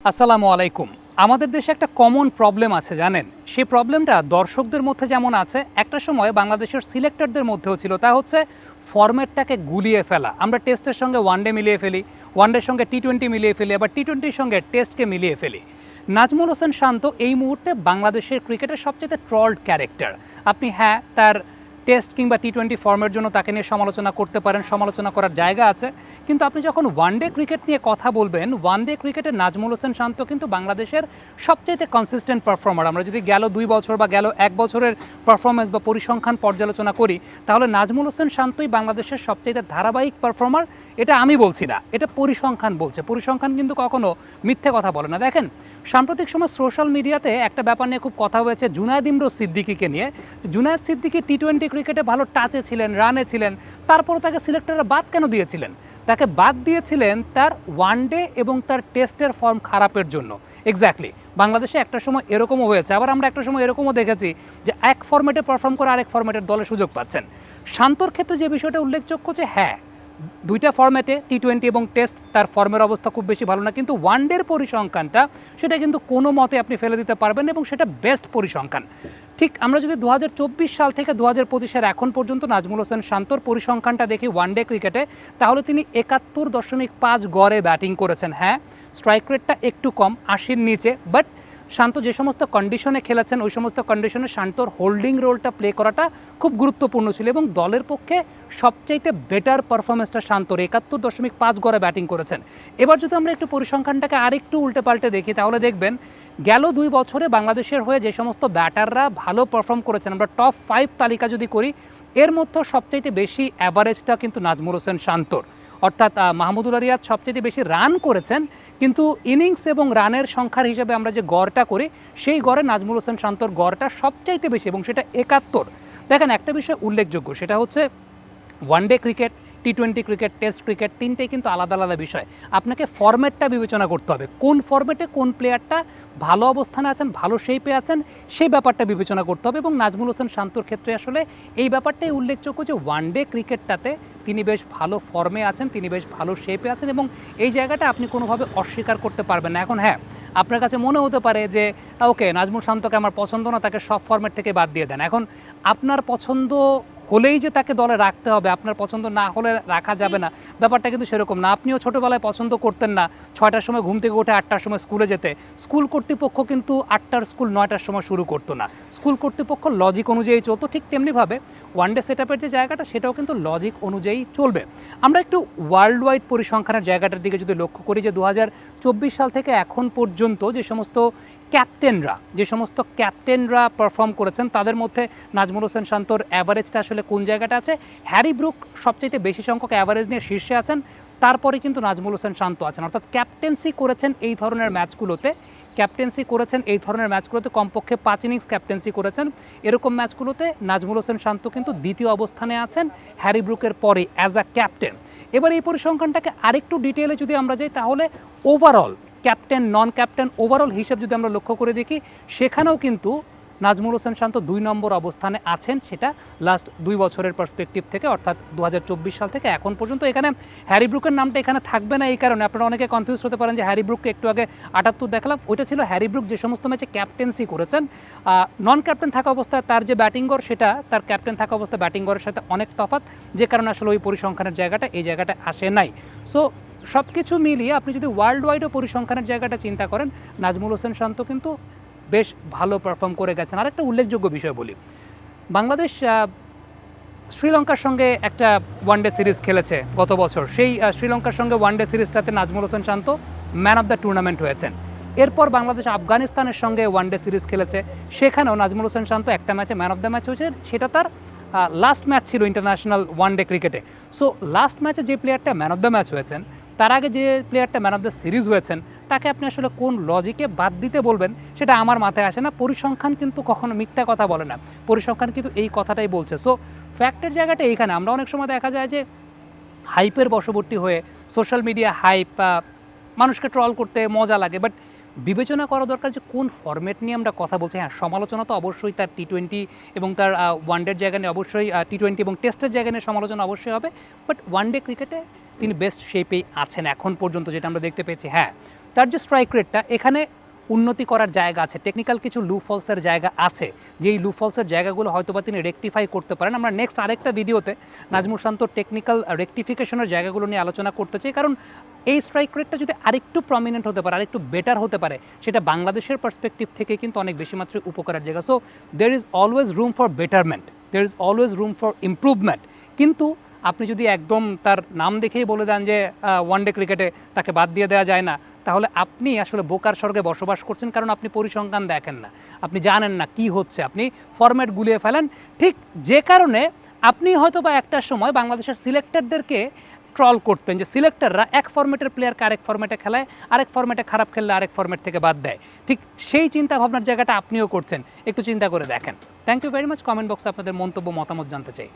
আসসালামু আলাইকুম। আমাদের দেশে একটা কমন প্রবলেম আছে জানেন? সেই প্রবলেমটা দর্শকদের মধ্যে যেমন আছে, একটা সময় বাংলাদেশের সিলেক্টরদের মধ্যেও ছিল। তা হচ্ছে ফরম্যাটটাকে গুলিয়ে ফেলা। আমরা টেস্টের সঙ্গে ওয়ানডে মিলিয়ে ফেলি, ওয়ানডের সঙ্গে টি-টোয়েন্টি মিলিয়ে ফেলি, আবার টি-টোয়েন্টির সঙ্গে টেস্টকে মিলিয়ে ফেলি। নাজমুল হোসেন শান্ত এই মুহূর্তে বাংলাদেশের ক্রিকেটের সবচেয়ে ট্রলড ক্যারেক্টার। আপনি তার টেস্ট কিংবা টি-টোয়েন্টি ফর্মের জন্য তাকে নিয়ে সমালোচনা করতে পারেন, সমালোচনা করার জায়গা আছে। কিন্তু আপনি যখন ওয়ানডে ক্রিকেট নিয়ে কথা বলবেন, ওয়ানডে ক্রিকেটে নাজমুল হোসেন শান্ত কিন্তু বাংলাদেশের সবচাইতে কনসিস্টেন্ট পারফর্মার। আমরা যদি গেল 2 বছর বা গেল 1 বছরের পারফরমেন্স বা পরিসংখ্যান পর্যালোচনা করি, তাহলে নাজমুল হোসেন শান্তই বাংলাদেশের সবচাইতে ধারাবাহিক পারফর্মার। এটা আমি বলছি না, এটা পরিসংখ্যান বলছে। পরিসংখ্যান কিন্তু কখনো মিথ্যে কথা বলে না। দেখেন, সাম্প্রতিক সময় সোশ্যাল মিডিয়াতে একটা ব্যাপার নিয়ে খুব কথা হয়েছে জুনায়েদ ইমরোজ সিদ্দিকীকে নিয়ে। জুনায়েদ সিদ্দিকী টি-টোয়েন্টি ক্রিকেটে ভালো টাচে ছিলেন, রানে ছিলেন, তারপরও তাকে সিলেক্টররা বাদ কেন দিয়েছিলেন? তাকে বাদ দিয়েছিলেন তার ওয়ানডে এবং তার টেস্টের ফর্ম খারাপের জন্য। এক্স্যাক্টলি, বাংলাদেশে একটা সময় এরকমও হয়েছে, আবার আমরা একটা সময় এরকমও দেখেছি যে এক ফরম্যাটে পারফর্ম করে আরেক ফরম্যাটের দলে সুযোগ পাচ্ছেন। শান্তর ক্ষেত্রে যে বিষয়টা উল্লেখযোগ্য যে দুইটা ফরম্যাটে টি-টোয়েন্টি এবং টেস্ট তার ফর্মের অবস্থা খুব বেশি ভালো না, কিন্তু ওয়ানডের পরিসংখ্যানটা সেটা কিন্তু কোনো মতে আপনি ফেলে দিতে পারবেন এবং সেটা বেস্ট পরিসংখ্যান। ঠিক আমরা যদি 2024 সাল থেকে 2025-এর এখন পর্যন্ত নাজমুল হোসেন শান্তর পরিসংখ্যানটা দেখি ওয়ানডে ক্রিকেটে, তাহলে তিনি 71.5 গড়ে ব্যাটিং করেছেন। স্ট্রাইক রেটটা একটু কম, 80-র নিচে, বাট শান্ত যে সমস্ত কন্ডিশনে খেলেছেন ওই সমস্ত কন্ডিশনে শান্তর হোল্ডিং রোলটা প্লে করাটা খুব গুরুত্বপূর্ণ ছিল এবং দলের পক্ষে সবচাইতে বেটার পারফরমেন্সটা শান্তর। 71.5 গড়ে ব্যাটিং করেছেন। এবার যদি আমরা একটু পরিসংখ্যানটাকে আরেকটু উল্টে পাল্টে দেখি, তাহলে দেখবেন গেল 2 বছরে বাংলাদেশের হয়ে যে সমস্ত ব্যাটাররা ভালো পারফর্ম করেছেন, আমরা টপ 5 তালিকা যদি করি, এর মধ্যে সবচাইতে বেশি অ্যাভারেজটা কিন্তু নাজমুল হোসেন শান্তর। অর্থাৎ মাহমুদুল্লাহ রিয়াদ সবচেয়ে বেশি রান করেছেন, কিন্তু ইনিংস এবং রানের সংখ্যার হিসেবে আমরা যে গড়টা করি, সেই গড়ে নাজমুল হোসেন শান্তর গড়টা সবচাইতে বেশি এবং সেটা 71। দেখেন, একটা বিষয় উল্লেখযোগ্য, সেটা হচ্ছে one day cricket, T twenty cricket, test cricket তিনটেই কিন্তু আলাদা আলাদা বিষয়। আপনাকে ফরম্যাটটা বিবেচনা করতে হবে, কোন ফরম্যাটে কোন প্লেয়ারটা ভালো অবস্থানে আছেন, ভালো শেপে আছেন, সেই ব্যাপারটা বিবেচনা করতে হবে। এবং নাজমুল হোসেন শান্তর ক্ষেত্রে আসলে এই ব্যাপারটাই উল্লেখযোগ্য যে ওয়ানডে ক্রিকেটটাতে তিনি বেশ ভালো ফর্মে আছেন, তিনি বেশ ভালো শেপে আছেন এবং এই জায়গাটা আপনি কোনোভাবে অস্বীকার করতে পারবেন না। এখন আপনার কাছে মনে হতে পারে যে ওকে, নাজমুল শান্তকে আমার পছন্দ না, তাকে সব ফরম্যাট থেকে বাদ দিয়ে দেন। এখন আপনার পছন্দ হলেই যে তাকে দলে রাখতে হবে, আপনার পছন্দ না হলে রাখা যাবে না, ব্যাপারটা কিন্তু সেরকম না। আপনিও ছোটোবেলায় পছন্দ করতেন না 6টার সময় ঘুম থেকে উঠে 8টার সময় স্কুলে যেতে। স্কুল কর্তৃপক্ষ কিন্তু 8টার স্কুল 9টার সময় শুরু করতো না, স্কুল কর্তৃপক্ষ লজিক অনুযায়ী চলতো। ঠিক তেমনিভাবে ওয়ানডে সেট আপের যে জায়গাটা, সেটাও কিন্তু লজিক অনুযায়ী চলবে। আমরা একটু ওয়ার্ল্ড ওয়াইড পরিসংখ্যানের জায়গাটার দিকে যদি লক্ষ্য করি, যে 2024 সাল থেকে এখন পর্যন্ত যে সমস্ত ক্যাপ্টেনরা পারফর্ম করেছেন, তাদের মধ্যে নাজমুল হোসেন শান্তর অ্যাভারেজটা আসলে কোন জায়গাটা আছে? হ্যারি ব্রুক সবচাইতে বেশি সংখ্যক অ্যাভারেজ নিয়ে শীর্ষে আছেন, তারপরে কিন্তু নাজমুল হোসেন শান্ত আছেন। অর্থাৎ ক্যাপ্টেন্সি করেছেন এই ধরনের ম্যাচগুলোতে কমপক্ষে 5 ইনিংস ক্যাপ্টেন্সি করেছেন। এরকম ম্যাচগুলোতে নাজমুল হোসেন শান্ত কিন্তু দ্বিতীয় অবস্থানে আছেন হ্যারি ব্রুকের পরে অ্যাজ আ ক্যাপ্টেন। এবার এই পরিসংখ্যানটাকে আরেকটু ডিটেলে যদি আমরা যাই, তাহলে ওভারঅল ক্যাপ্টেন, নন ক্যাপ্টেন ওভারঅল হিসেব যদি আমরা লক্ষ্য করে দেখি, সেখানেও কিন্তু নাজমুল হোসেন শান্ত 2 নম্বর অবস্থানে আছেন, সেটা লাস্ট 2 বছরের পার্সপেক্টিভ থেকে, অর্থাৎ 2024 সাল থেকে এখন পর্যন্ত। এখানে হ্যারি ব্রুকের নামটা এখানে থাকবে না এই কারণে, আপনারা অনেকে কনফিউজ হতে পারেন যে হ্যারি ব্রুককে একটু আগে 78 দেখালাম, ওইটা ছিল হ্যারি ব্রুক যে সমস্ত ম্যাচে ক্যাপ্টেন্সি করেছেন। নন ক্যাপ্টেন থাকা অবস্থায় তার যে ব্যাটিং গড়, সেটা তার ক্যাপ্টেন থাকা অবস্থায় ব্যাটিং গড়ের সাথে অনেক তফাৎ, যে কারণে আসলে ওই পরিসংখ্যানের জায়গাটা এই জায়গাটা আসে নাই। সো সব কিছু মিলিয়ে আপনি যদি ওয়ার্ল্ড ওয়াইডও পরিসংখ্যানের জায়গাটা চিন্তা করেন, নাজমুল হোসেন শান্ত কিন্তু বেশ ভালো পারফর্ম করে গেছেন। আরেকটা উল্লেখযোগ্য বিষয় বলি, বাংলাদেশ শ্রীলঙ্কার সঙ্গে একটা ওয়ানডে সিরিজ খেলেছে গত বছর। সেই শ্রীলঙ্কার সঙ্গে ওয়ানডে সিরিজটাতে Najmul Hossain Shanto man of the tournament হয়েছেন। এরপর বাংলাদেশ আফগানিস্তানের সঙ্গে ওয়ানডে সিরিজ খেলেছে, সেখানেও নাজমুল হোসেন শান্ত একটা ম্যাচে ম্যান অফ দ্য ম্যাচ হয়েছে, সেটা তার লাস্ট ম্যাচ ছিল ইন্টারন্যাশনাল ওয়ানডে ক্রিকেটে। সো লাস্ট ম্যাচে যে প্লেয়ারটা ম্যান অফ দ্য ম্যাচ হয়েছেন, তার আগে যে প্লেয়ারটা ম্যান অফ দ্য সিরিজ হয়েছেন, তাকে আপনি আসলে কোন লজিকে বাদ দিতে বলবেন সেটা আমার মাথায় আসে না। পরিসংখ্যান কিন্তু কখনো মিথ্যা কথা বলে না, পরিসংখ্যান কিন্তু এই কথাটাই বলছে। সো ফ্যাক্টের জায়গাটা এইখানে। আমরা অনেক সময় দেখা যায় যে হাইপের বশবর্তী হয়ে সোশ্যাল মিডিয়া হাইপ, মানুষকে ট্রল করতে মজা লাগে, বাট বিবেচনা করা দরকার যে কোন ফরম্যাট নিয়ে আমরা কথা বলছি। সমালোচনা তো অবশ্যই তার টি-টোয়েন্টি এবং তার ওয়ানডের জায়গা নিয়ে, অবশ্যই টি-টোয়েন্টি এবং টেস্টের জায়গা নিয়ে সমালোচনা অবশ্যই হবে, বাট ওয়ানডে ক্রিকেটে তিনি বেস্ট শেপেই আছেন এখন পর্যন্ত, যেটা আমরা দেখতে পেয়েছি। তার যে স্ট্রাইক রেটটা এখানে উন্নতি করার জায়গা আছে, টেকনিক্যাল কিছু লু ফলসের জায়গা আছে, যেই লু ফলসের জায়গাগুলো হয়তোবা তিনি রেকটিফাই করতে পারেন। আমরা নেক্সট আরেকটা ভিডিওতে নাজমুল শান্তর টেকনিক্যাল রেকটিফিকেশনের জায়গাগুলো নিয়ে আলোচনা করতে চাই, কারণ এই স্ট্রাইক রেটটা যদি আরেকটু প্রমিনেন্ট হতে পারে, আরেকটু বেটার হতে পারে, সেটা বাংলাদেশের পার্সপেক্টিভ থেকে কিন্তু অনেক বেশি মাত্রায় উপকারের জায়গা। So there is always room for betterment, there is always room for improvement. কিন্তু আপনি যদি একদম তার নাম দেখেই বলে দেন যে ওয়ানডে ক্রিকেটে তাকে বাদ দিয়ে দেওয়া যায় না, তাহলে আপনি আসলে বোকার স্বর্গে বসবাস করছেন, কারণ আপনি পরিসংখ্যান দেখেন না, আপনি জানেন না কি হচ্ছে, আপনি ফরম্যাট গুলিয়ে ফেলেন। ঠিক যে কারণে আপনি হয়তো বা একটা সময় বাংলাদেশের সিলেক্টরদেরকে ট্রল করতেন যে সিলেক্টররা এক ফরম্যাটের প্লেয়ারকে আরেক ফরম্যাটে খেলায়, আরেক ফরম্যাটে খারাপ খেললে আরেক ফরম্যাট থেকে বাদ দেয়। ঠিক সেই চিন্তা ভাবনার জায়গাটা আপনিও করছেন, একটু চিন্তা করে দেখেন। Thank you very much. Comment বক্সে আপনাদের মন্তব্য মতামত জানতে চাই।